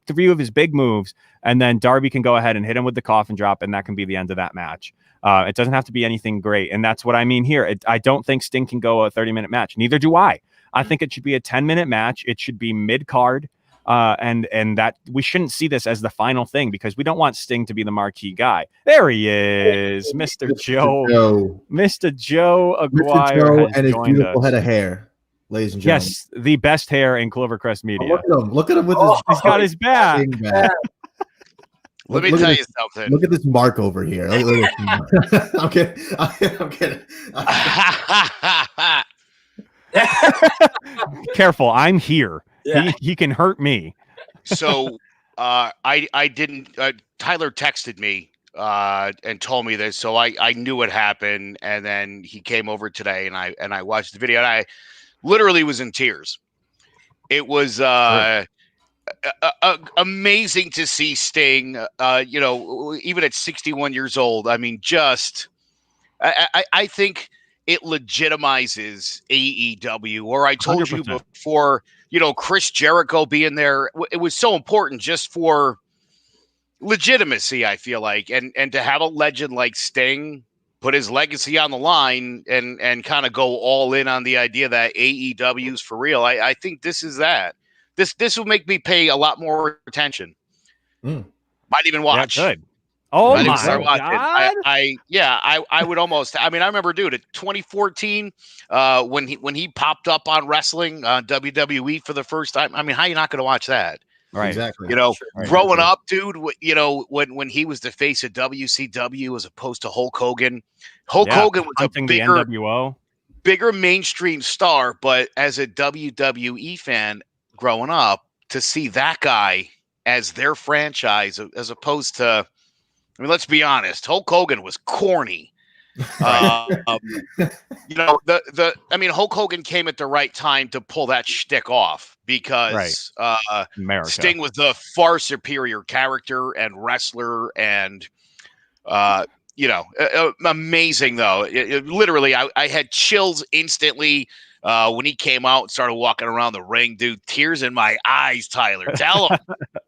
three of his big moves, and then Darby can go ahead and hit him with the coffin drop, and that can be the end of that match. It doesn't have to be anything great, and that's what I mean here. I don't think Sting can go a 30-minute match. Neither do I. I think it should be a 10-minute match. It should be mid-card, and that we shouldn't see this as the final thing because we don't want Sting to be the marquee guy. There he is, Mr. Joe. Mr. Joe Aguirre Mr. Joe has and his joined beautiful us. head of hair, ladies and gentlemen. Yes, the best hair in Clovercrest Media. Look at him with he's got his back. Let me tell you something. Look at this mark over here. Look at this. I'm kidding. Careful, I'm here. Yeah. He can hurt me. So I didn't. Tyler texted me and told me this, so I knew what happened. And then he came over today, and I watched the video, and I literally was in tears. It was amazing to see Sting. Even at 61 years old. I mean, I think it legitimizes AEW. Or I told 100%. You before, Chris Jericho being there, it was so important just for legitimacy, I feel like. And to have a legend like Sting put his legacy on the line and kind of go all in on the idea that AEW is for real. I think this is that. This will make me pay a lot more attention. Might even watch. Yeah, good. Oh my God! I would almost. I mean, I remember, dude, at 2014, when he popped up on wrestling on WWE for the first time. I mean, how are you not going to watch that? Right. Exactly. Growing up, dude, when he was the face of WCW as opposed to Hulk Hogan. Hulk Hogan was a bigger mainstream star, but as a WWE fan growing up, to see that guy as their franchise as opposed to, I mean, let's be honest, Hulk Hogan was corny. I mean, Hulk Hogan came at the right time to pull that shtick off because Sting was the far superior character and wrestler and, amazing though. Literally, I had chills instantly when he came out and started walking around the ring, dude. Tears in my eyes, Tyler. Tell him.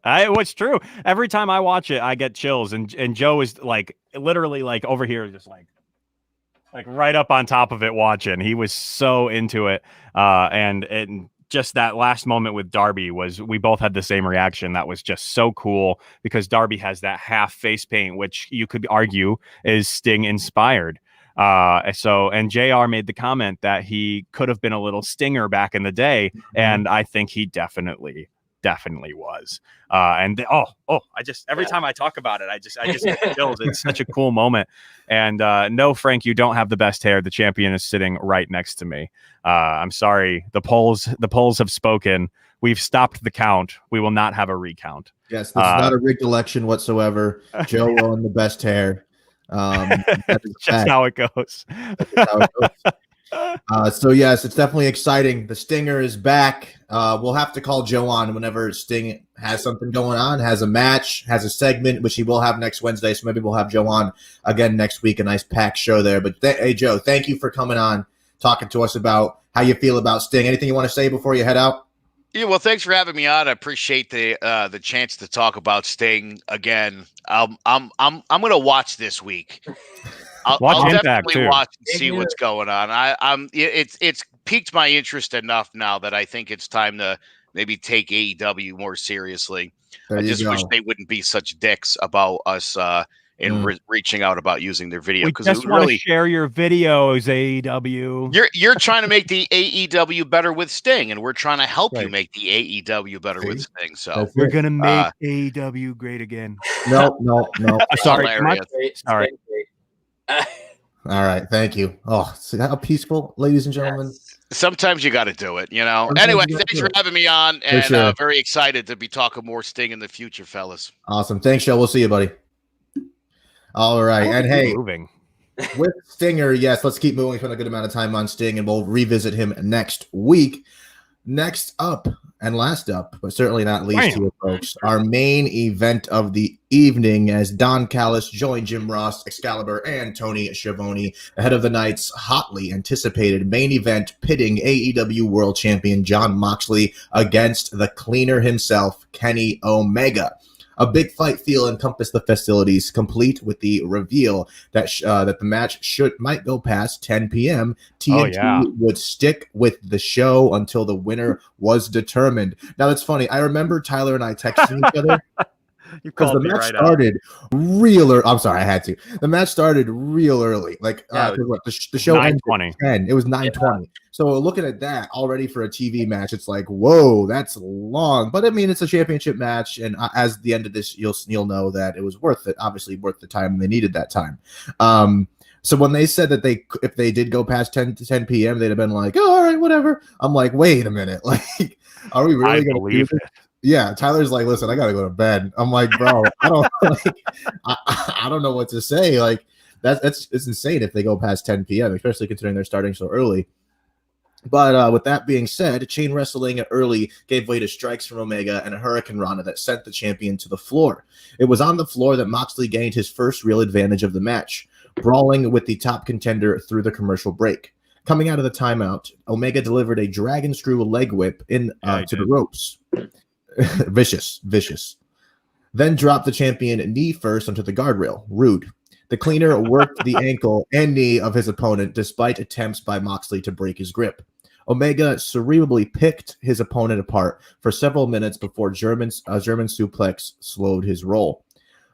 It's true. Every time I watch it, I get chills, and Joe is like literally like over here, just like right up on top of it watching. He was so into it, and just that last moment with Darby we both had the same reaction. That was just so cool because Darby has that half face paint, which you could argue is Sting inspired. And JR made the comment that he could have been a little Stinger back in the day. And I think he definitely was. I just, every time I talk about it, I just get chills. It's such a cool moment. And no, Frank, you don't have the best hair. The champion is sitting right next to me. I'm sorry. The polls have spoken. We've stopped the count. We will not have a recount. Yes, this is not a rigged election whatsoever. Joe won the best hair. That's just how it goes. So yes, it's definitely exciting. The Stinger is back. We'll have to call Joe on whenever Sting has something going on, has a match, has a segment, which he will have next Wednesday. So maybe we'll have Joe on again next week. A nice packed show there. But hey, Joe, thank you for coming on, talking to us about how you feel about Sting. Anything you want to say before you head out? Yeah, well, thanks for having me on. I appreciate the chance to talk about Sting again. I'm going to watch this week. I'll definitely watch and see what's going on. It's piqued my interest enough now that I think it's time to maybe take AEW more seriously. I just wish they wouldn't be such dicks about us reaching out about using their video. We just want to share your videos, AEW. You're trying to make the AEW better with Sting, and we're trying to help you make the AEW better with Sting. So we're gonna make AEW great again. No. Sorry. Sorry. All right, thank you. Oh, see how peaceful, ladies and gentlemen. Sometimes you got to do it, you know. Anyway, thanks for having me on, and very excited to be talking more Sting in the future, fellas. Awesome. Thanks, Joe. We'll see you, buddy. All right, and hey, with Stinger, yes, let's keep moving. We spent a good amount of time on Sting, and we'll revisit him next week. Next up, and last up, but certainly not least here, folks, our main event of the evening as Don Callis joined Jim Ross, Excalibur, and Tony Schiavone ahead of the night's hotly anticipated main event pitting AEW World Champion Jon Moxley against the cleaner himself, Kenny Omega. A big fight feel encompassed the facilities, complete with the reveal that that the match might go past 10 p.m. TNT would stick with the show until the winner was determined. Now, that's funny. I remember Tyler and I texting each other. Because the match started real early. I'm sorry, I had to. The match started real early. Like the show ended at 10. It was 9:20. So looking at that already for a TV match, it's like, whoa, that's long. But I mean, it's a championship match, and as the end of this, you'll know that it was worth it. Obviously, worth the time. They needed that time. So when they said that if they did go past 10 p.m., they'd have been like, oh, all right, whatever. I'm like, wait a minute, like, are we really going to believe it? Yeah, Tyler's like, listen, I gotta go to bed. I'm like, bro, I don't know what to say. Like, it's insane if they go past 10 p.m., especially considering they're starting so early. But with that being said, chain wrestling early gave way to strikes from Omega and a Hurricane Rana that sent the champion to the floor. It was on the floor that Moxley gained his first real advantage of the match, brawling with the top contender through the commercial break. Coming out of the timeout, Omega delivered a dragon screw leg whip to the ropes. Vicious. Then dropped the champion knee first onto the guardrail. Rude. The cleaner worked the ankle and knee of his opponent despite attempts by Moxley to break his grip. Omega cerebrally picked his opponent apart for several minutes before a German suplex slowed his roll.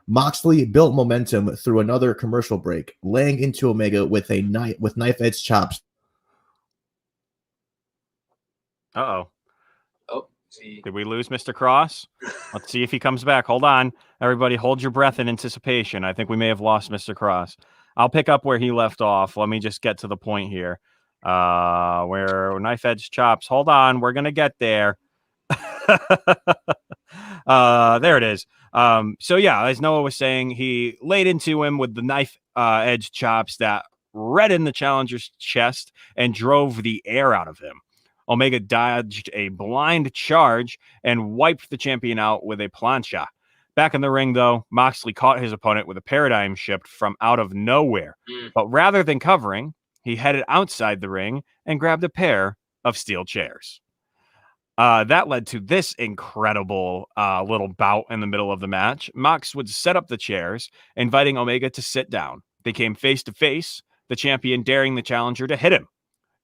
Moxley built momentum through another commercial break, laying into Omega with knife edge chops. Uh-oh. Did we lose Mr. Cross? Let's see if he comes back. Hold on. Everybody hold your breath in anticipation. I think we may have lost Mr. Cross. I'll pick up where he left off. Let me just get to the point here. Where knife edge chops. Hold on. We're going to get there. There it is. So yeah, as Noah was saying, he laid into him with the knife edge chops that read in the challenger's chest and drove the air out of him. Omega dodged a blind charge and wiped the champion out with a plancha. Back in the ring, though, Moxley caught his opponent with a paradigm shift from out of nowhere. But rather than covering, he headed outside the ring and grabbed a pair of steel chairs. That led to this incredible little bout in the middle of the match. Mox would set up the chairs, inviting Omega to sit down. They came face to face, the champion daring the challenger to hit him.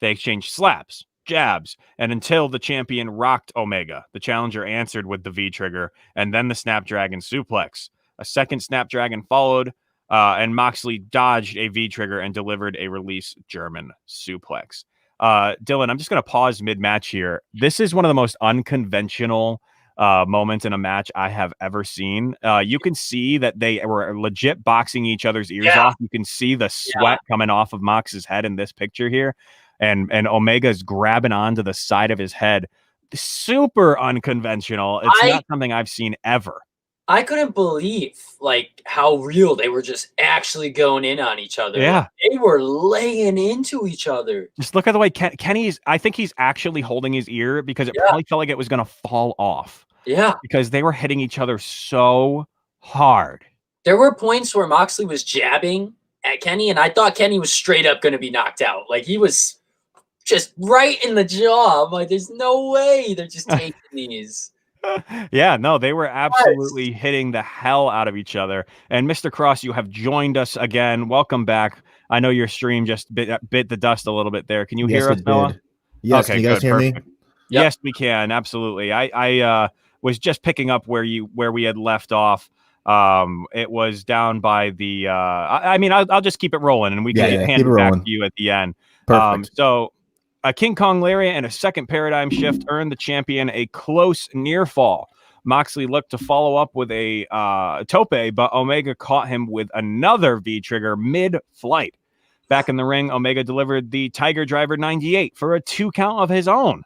They exchanged slaps, jabs, and until the champion rocked Omega. The challenger answered with the V-trigger and then the Snapdragon suplex. A second Snapdragon followed, and Moxley dodged a V-trigger and delivered a release German suplex. Dylan, I'm just going to pause mid-match here. This is one of the most unconventional moments in a match I have ever seen. You can see that they were legit boxing each other's ears off. You can see the sweat coming off of Mox's head in this picture here. And Omega's grabbing onto the side of his head. Super unconventional. It's not something I've seen ever. I couldn't believe like how real they were just actually going in on each other. Yeah. Like, they were laying into each other. Just look at the way Kenny's, I think he's actually holding his ear because it probably felt like it was going to fall off. Yeah. Because they were hitting each other so hard. There were points where Moxley was jabbing at Kenny, and I thought Kenny was straight up going to be knocked out. Like, he was just right in the jaw. I'm like, there's no way they're just taking these. Yeah, no, they were absolutely hitting the hell out of each other. And Mr. Cross, you have joined us again. Welcome back. I know your stream just bit the dust a little bit there. Can you hear us, Noah? Yes, okay, can you guys hear me? Yep. Yes, we can. Absolutely. I was just picking up where we had left off. It was down by the I mean, I'll just keep it rolling and we can hand it back to you at the end. Perfect. So a King Kong Lariat and a second paradigm shift earned the champion a close near fall. Moxley looked to follow up with a tope, but Omega caught him with another V-trigger mid-flight. Back in the ring, Omega delivered the Tiger Driver 98 for a 2 count of his own.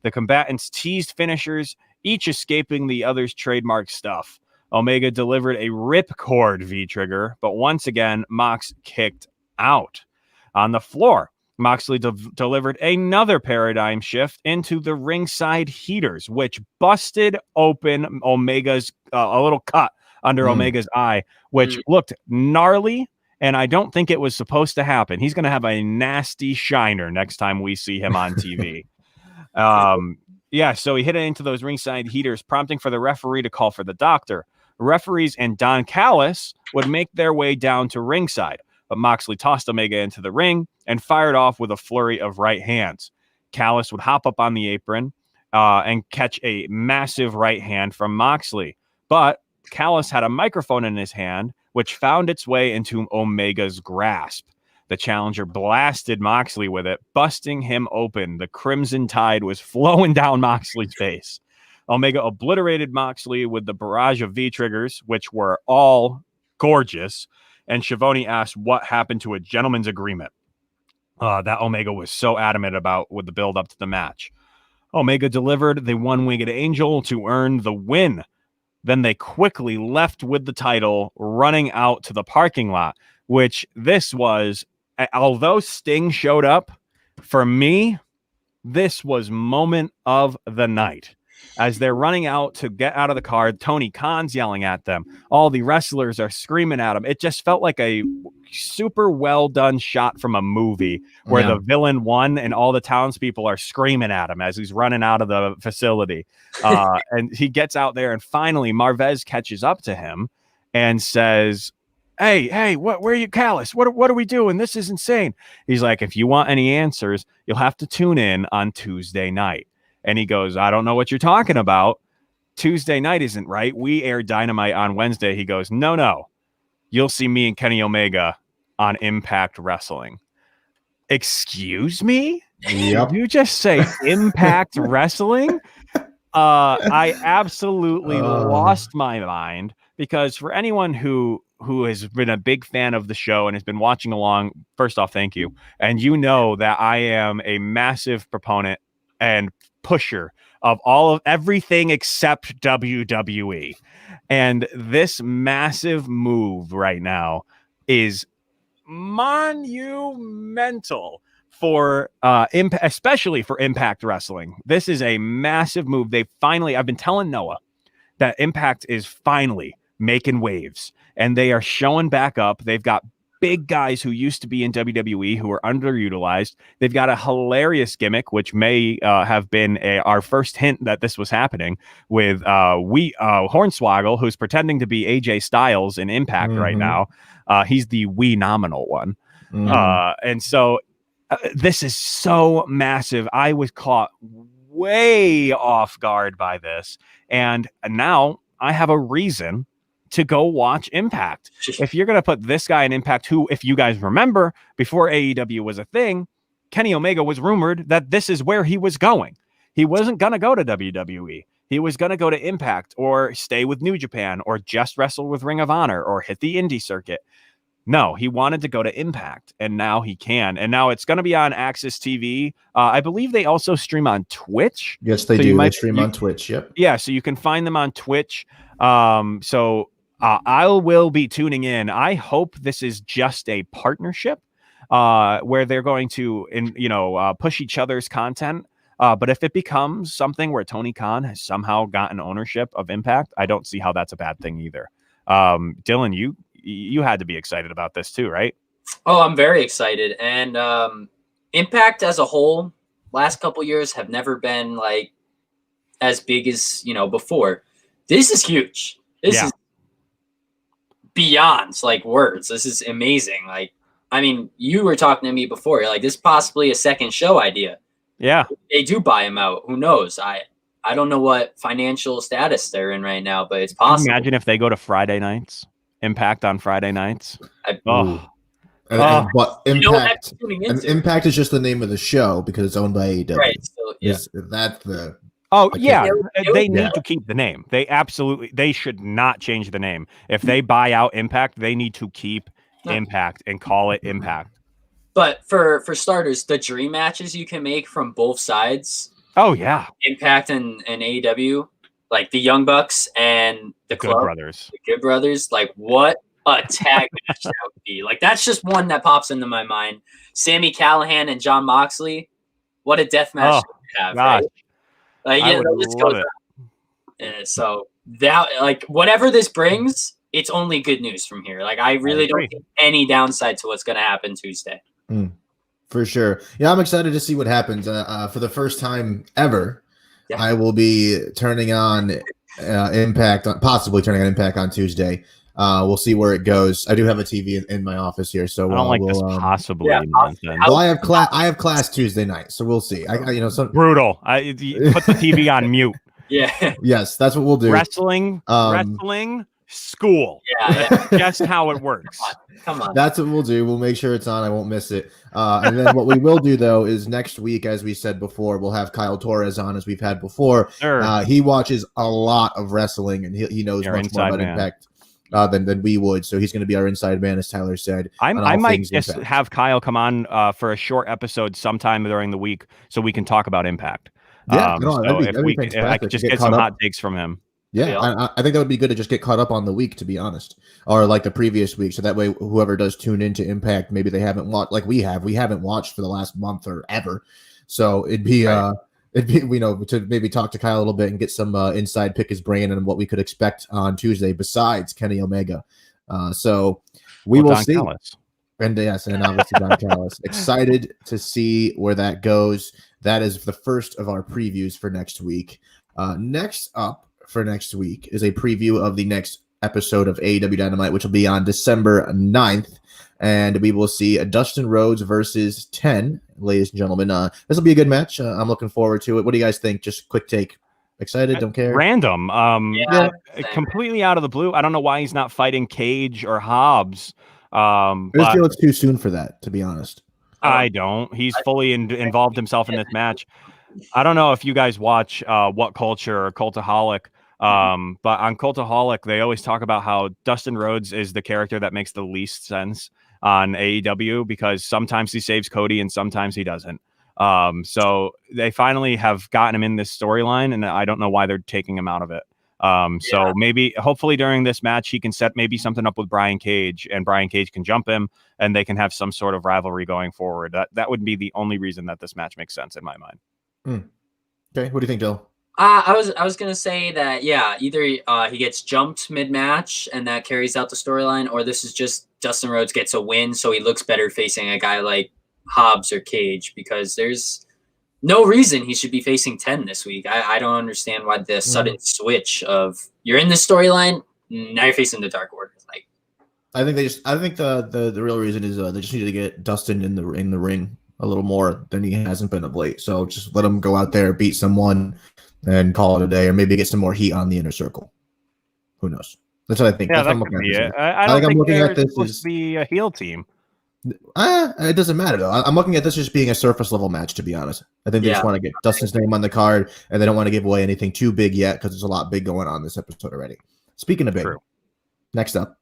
The combatants teased finishers, each escaping the other's trademark stuff. Omega delivered a ripcord V-trigger, but once again, Mox kicked out. On the floor, Moxley delivered another paradigm shift into the ringside heaters, which busted open Omega's a little cut under Omega's eye, which looked gnarly, and I don't think it was supposed to happen. He's going to have a nasty shiner next time we see him on TV. Yeah, so he hit it into those ringside heaters, prompting for the referee to call for the doctor. Referees and Don Callis would make their way down to ringside, but Moxley tossed Omega into the ring and fired off with a flurry of right hands. Callis would hop up on the apron and catch a massive right hand from Moxley. But Callis had a microphone in his hand, which found its way into Omega's grasp. The challenger blasted Moxley with it, busting him open. The crimson tide was flowing down Moxley's face. Omega obliterated Moxley with the barrage of V-triggers, which were all gorgeous. And Schiavone asked what happened to a gentleman's agreement that Omega was so adamant about with the build-up to the match. Omega delivered the one-winged angel to earn the win. Then they quickly left with the title, running out to the parking lot, which this was, although Sting showed up, for me, this was moment of the night. As they're running out to get out of the car, Tony Khan's yelling at them. All the wrestlers are screaming at him. It just felt like a super well done shot from a movie where the villain won and all the townspeople are screaming at him as he's running out of the facility. And he gets out there and finally Marvez catches up to him and says, Hey, where are you, Callis? What are we doing? This is insane. He's like, if you want any answers, you'll have to tune in on Tuesday night. And he goes, I don't know what you're talking about. Tuesday night isn't right. We air Dynamite on Wednesday. He goes, no. You'll see me and Kenny Omega on Impact Wrestling. Excuse me? Yep. Did you just say Impact Wrestling? I absolutely lost my mind because for anyone who has been a big fan of the show and has been watching along, first off, thank you. And you know that I am a massive proponent and pusher of everything except WWE. And this massive move right now is monumental for especially for Impact Wrestling. This is a massive move. I've been telling Noah that Impact is finally making waves and they are showing back up. They've got big guys who used to be in WWE who are underutilized. They've got a hilarious gimmick, which may have been our first hint that this was happening with Hornswoggle, who's pretending to be AJ Styles in Impact right now. He's the nominal one. And so This is so massive. I was caught way off guard by this. And now I have a reason to go watch Impact. If you're going to put this guy in Impact, who, if you guys remember, before AEW was a thing, Kenny Omega was rumored that this is where he was going. He wasn't going to go to WWE. He was going to go to Impact or stay with New Japan or just wrestle with Ring of Honor or hit the indie circuit. No, he wanted to go to Impact, and now he can. And now it's going to be on Access TV. I believe they also stream on Twitch. Yes, they do. They stream on Twitch. Yep. Yeah, so you can find them on Twitch. I will be tuning in. I hope this is just a partnership where they're going to, push each other's content. But if it becomes something where Tony Khan has somehow gotten ownership of Impact, I don't see how that's a bad thing either. Dylan, you had to be excited about this too, right? Oh, I'm very excited. And Impact as a whole, last couple years have never been like as big as, before. This is huge. This is beyond like words. This is amazing. Like, I mean, you were talking to me before. You're like, this is possibly a second show idea. Yeah. If they do buy him out. Who knows? I don't know what financial status they're in right now, but it's possible. Imagine if they go to Friday nights. Impact on Friday nights. But Impact is just the name of the show because it's owned by AEW. Right. So, yeah. They need to keep the name. They should not change the name. If they buy out Impact, they need to keep Impact and call it Impact. But for starters, the dream matches you can make from both sides. Oh yeah. Impact and AEW. Like the Young Bucks and the Good Brothers. The Good Brothers. Like, what a tag match that would be. Like, that's just one that pops into my mind. Sami Callihan and Jon Moxley. What a death match they have. Right? Like, I would love it. So, that, like, whatever this brings, it's only good news from here. Like, I really don't see any downside to what's going to happen Tuesday. For sure. Yeah, I'm excited to see what happens. For the first time ever, I will be turning on Impact, possibly turning on Impact on Tuesday. We'll see where it goes. I do have a TV in my office here, so I don't like this possibly. Well, I have class Tuesday night, so we'll see. Brutal. Put the TV on mute. Yeah. Yes, that's what we'll do. Wrestling, school. Yeah. That's how it works. Come on. That's what we'll do. We'll make sure it's on. I won't miss it. And then what we will do, though, is next week, as we said before, we'll have Kyle Torres on as we've had before. Sure. He watches a lot of wrestling, and he knows much more about Impact than we would. So he's going to be our inside man, as Tyler said. I might just have Kyle come on for a short episode sometime during the week so we can talk about Impact. Yeah, if I could just get some hot takes from him. Yeah, I think that would be good to just get caught up on the week, to be honest, or like the previous week. So that way, whoever does tune into Impact, maybe they haven't watched like we have. We haven't watched for the last month or ever. So it'd be to maybe talk to Kyle a little bit and get some inside, pick his brain and what we could expect on Tuesday besides Kenny Omega. So we will see. And obviously Don Callis. Excited to see where that goes. That is the first of our previews for next week. Next up for next week is a preview of the next episode of AEW Dynamite, which will be on December 9th. And we will see Dustin Rhodes versus 10, ladies and gentlemen. This will be a good match. I'm looking forward to it. What do you guys think? Just quick take. Excited? Don't care? Random. Completely out of the blue. I don't know why he's not fighting Cage or Hobbs. I just feel it's too soon for that, to be honest. I don't. He's fully involved himself in this match. I don't know if you guys watch What Culture or Cultaholic, but on Cultaholic, they always talk about how Dustin Rhodes is the character that makes the least sense on AEW because sometimes he saves Cody and sometimes he doesn't. So they finally have gotten him in this storyline, and I don't know why they're taking him out of it. So maybe, hopefully during this match, he can set maybe something up with Brian Cage, and Brian Cage can jump him, and they can have some sort of rivalry going forward. That would be the only reason that this match makes sense in my mind. Okay, what do you think, Dill? I was gonna say that either he gets jumped mid-match and that carries out the storyline, or this is just Dustin Rhodes gets a win, so he looks better facing a guy like Hobbs or Cage, because there's no reason he should be facing 10 this week. I don't understand why the sudden switch of you're in this storyline, now you're facing the Dark Order. Like, I think the real reason is they just need to get Dustin in the ring a little more than he hasn't been of late. So just let him go out there, beat someone, and call it a day, or maybe get some more heat on the inner circle. Who knows? That's what I think. Yeah, That's what that I'm could looking be at it. this. I don't I'm think looking they're at this supposed to be a heel team. It doesn't matter though. I'm looking at this just being a surface level match, to be honest. I think they just want to get Dustin's name on the card, and they don't want to give away anything too big yet because there's a lot big going on this episode already. Speaking of big, next up,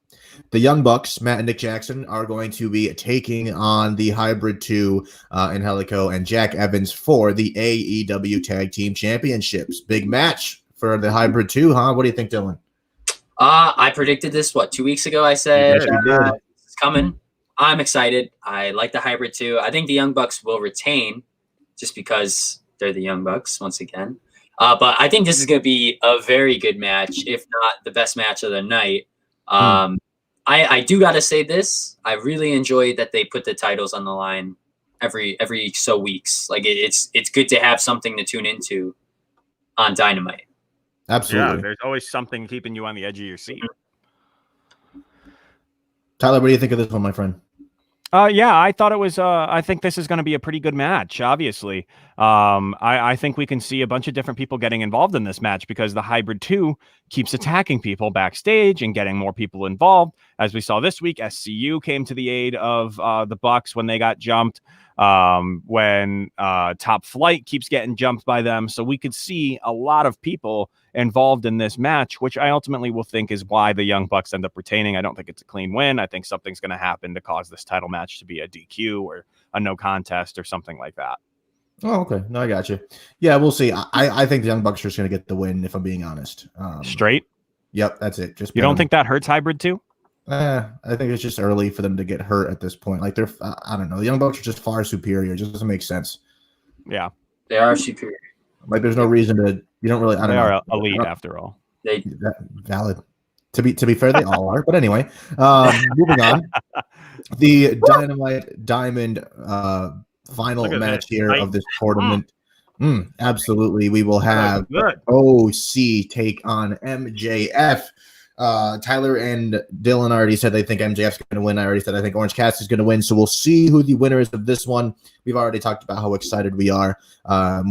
the Young Bucks, Matt and Nick Jackson, are going to be taking on the Hybrid 2 Angelico and Jack Evans for the AEW Tag Team Championships. Big match for the Hybrid 2, huh? What do you think, Dylan? I predicted this, 2 weeks ago? I said you did. It's coming. I'm excited. I like the Hybrid 2. I think the Young Bucks will retain just because they're the Young Bucks once again. But I think this is going to be a very good match, if not the best match of the night. I do got to say this. I really enjoy that they put the titles on the line every so weeks. Like it's good to have something to tune into on Dynamite. Absolutely. Yeah, there's always something keeping you on the edge of your seat. Tyler, what do you think of this one, my friend? Yeah, I thought it was. I think this is going to be a pretty good match. Obviously, I think we can see a bunch of different people getting involved in this match because the Hybrid 2 keeps attacking people backstage and getting more people involved. As we saw this week, SCU came to the aid of the Bucks when they got jumped. When Top Flight keeps getting jumped by them, so we could see a lot of people involved in this match, which I ultimately will think is why the Young Bucks end up retaining. I don't think it's a clean win. I think something's going to happen to cause this title match to be a DQ or a no contest or something like that. Oh, okay. No, I got you. Yeah, we'll see. I think the Young Bucks are just going to get the win, if I'm being honest. Straight? Yep, that's it. Just you don't think that hurts Hybrid 2? I think it's just early for them to get hurt at this point. Like they're, I don't know. The Young Bucks are just far superior. It just doesn't make sense. Yeah, they are superior. Like there's no reason to. You don't really. I don't know. They are elite after all. Valid. To be fair, they all are. But anyway, moving on. The Dynamite Diamond final match here of this tournament. Absolutely, we will have OC take on MJF. Tyler and Dylan already said they think MJF's going to win. I already said I think Orange Cassidy's going to win. So we'll see who the winner is of this one. We've already talked about how excited we are.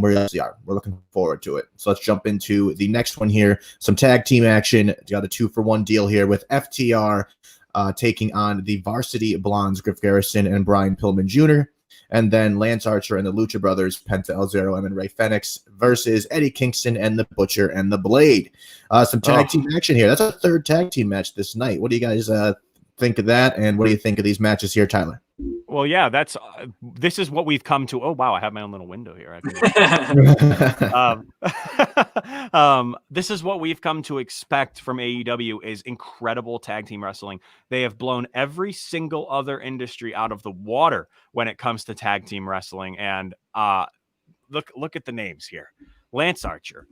We actually are. We're looking forward to it. So let's jump into the next one here. Some tag team action. Got a 2-for-1 deal here with FTR taking on the Varsity Blondes, Griff Garrison and Brian Pillman Jr., and then Lance Archer and the Lucha Brothers, Penta El Zero and Ray Fenix versus Eddie Kingston and the Butcher and the Blade. Some tag team action here. That's a third tag team match this night. What do you guys think of that? And what do you think of these matches here, Tyler? Well, yeah, this is what we've come to. Oh, wow, I have my own little window here. This is what we've come to expect from AEW is incredible tag team wrestling. They have blown every single other industry out of the water when it comes to tag team wrestling. And look at the names here. Lance Archer,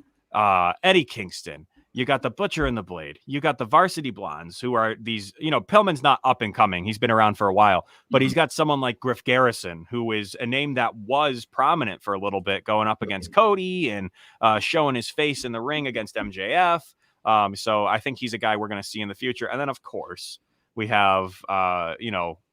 Eddie Kingston. You got the Butcher and the Blade. You got the Varsity Blondes, who are these, Pillman's not up and coming. He's been around for a while, but he's got someone like Griff Garrison, who is a name that was prominent for a little bit, going up against Cody and showing his face in the ring against MJF. So I think he's a guy we're going to see in the future. And then, of course, we have,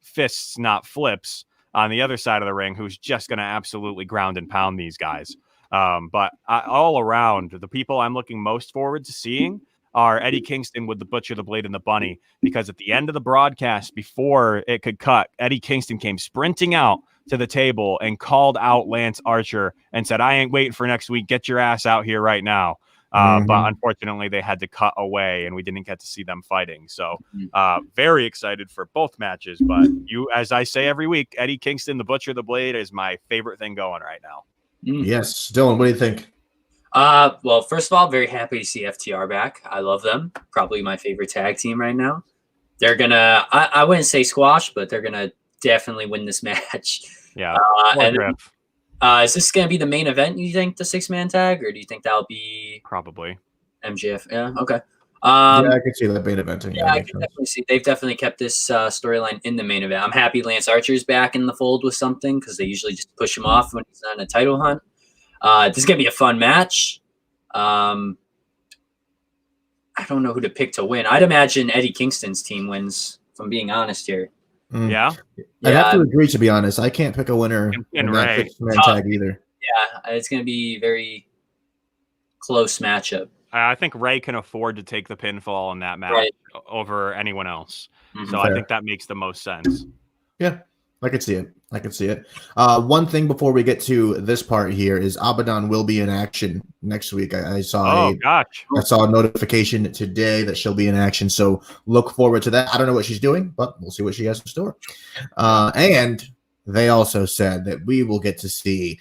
fists, not flips on the other side of the ring, who's just going to absolutely ground and pound these guys. But all around, the people I'm looking most forward to seeing are Eddie Kingston with the Butcher, the Blade, and the Bunny, because at the end of the broadcast, before it could cut, Eddie Kingston came sprinting out to the table and called out Lance Archer and said, "I ain't waiting for next week. Get your ass out here right now." But unfortunately, they had to cut away, and we didn't get to see them fighting. So very excited for both matches. But as I say every week, Eddie Kingston, the Butcher, the Blade is my favorite thing going right now. Yes. Dylan, what do you think? Well, first of all, very happy to see FTR back. I love them. Probably my favorite tag team right now. They're going to, I wouldn't say squash, but they're going to definitely win this match. Yeah. Is this going to be the main event, you think, the 6-man tag? Or do you think that'll be probably MJF? Yeah. Okay. Yeah, I can see that main eventing. Yeah, I can definitely see. They've definitely kept this storyline in the main event. I'm happy Lance Archer's back in the fold with something because they usually just push him off when he's on a title hunt. This is going to be a fun match. I don't know who to pick to win. I'd imagine Eddie Kingston's team wins, if I'm being honest here. Yeah. I'd have to agree, to be honest. I can't pick a winner in that Ray. 6-man tag either. Yeah, it's going to be very close matchup. I think Ray can afford to take the pinfall in that match over anyone else. So I think that makes the most sense. Yeah, I could see it. One thing before we get to this part here is Abaddon will be in action next week. I saw a notification today that she'll be in action, so look forward to that. I don't know what she's doing, but we'll see what she has in store. And they also said that we will get to see,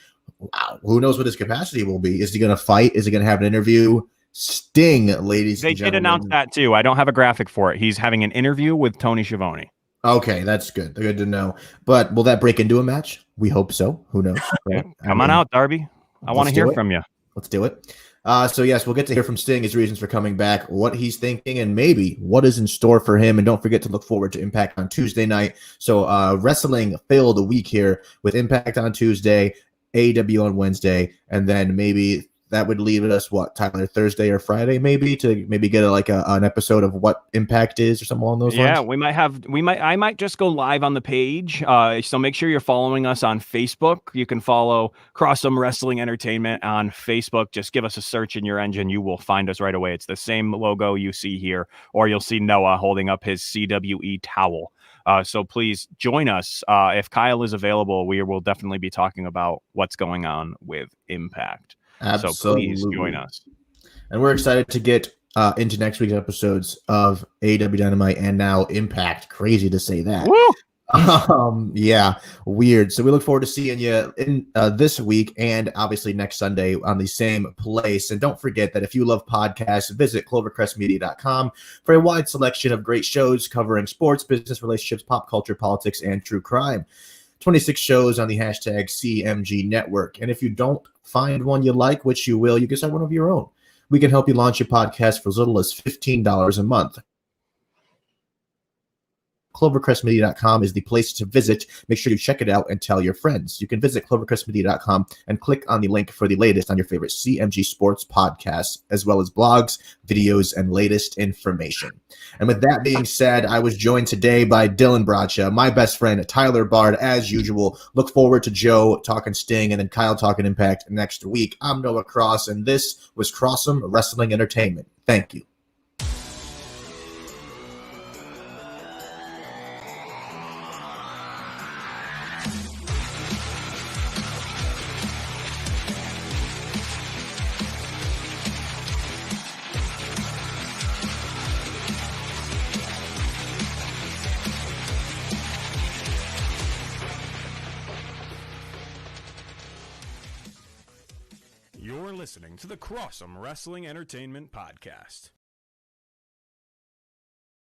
who knows what his capacity will be. Is he going to fight? Is he going to have an interview? Sting, ladies and gentlemen. They did announce that too. I don't have a graphic for it. He's having an interview with Tony Schiavone. Okay, that's good. Good to know. But will that break into a match? We hope so. Who knows? Right? Come on out, Darby. I want to hear from you. Let's do it. So yes, we'll get to hear from Sting, his reasons for coming back, what he's thinking, and maybe what is in store for him. And don't forget to look forward to Impact on Tuesday night. So wrestling filled a week here with Impact on Tuesday, AEW on Wednesday, and then maybe that would leave us, Tyler, Thursday or Friday, maybe, to maybe get an episode of what Impact is or something along those lines? Yeah, I might just go live on the page. So make sure you're following us on Facebook. You can follow Crossum Wrestling Entertainment on Facebook. Just give us a search in your engine. You will find us right away. It's the same logo you see here, or you'll see Noah holding up his CWE towel. So please join us. If Kyle is available, we will definitely be talking about what's going on with Impact. Absolutely. So please join us. And we're excited to get into next week's episodes of AEW Dynamite and now Impact. Crazy to say that. Woo! Yeah, weird. So we look forward to seeing you in this week and obviously next Sunday on the same place. And don't forget that if you love podcasts, visit clovercrestmedia.com for a wide selection of great shows covering sports, business, relationships, pop culture, politics, and true crime. 26 shows on the hashtag CMG Network. And if you don't find one you like, which you will, you can start one of your own. We can help you launch your podcast for as little as $15 a month. ClovercrestMedia.com is the place to visit. Make sure you check it out and tell your friends. You can visit ClovercrestMedia.com and click on the link for the latest on your favorite CMG sports podcasts, as well as blogs, videos, and latest information. And with that being said, I was joined today by Dylan Bracha, my best friend, Tyler Bard, as usual. Look forward to Joe talking Sting and then Kyle talking Impact next week. I'm Noah Cross, and this was Crossum Wrestling Entertainment. Thank you. You're listening to the Crossum Wrestling Entertainment Podcast.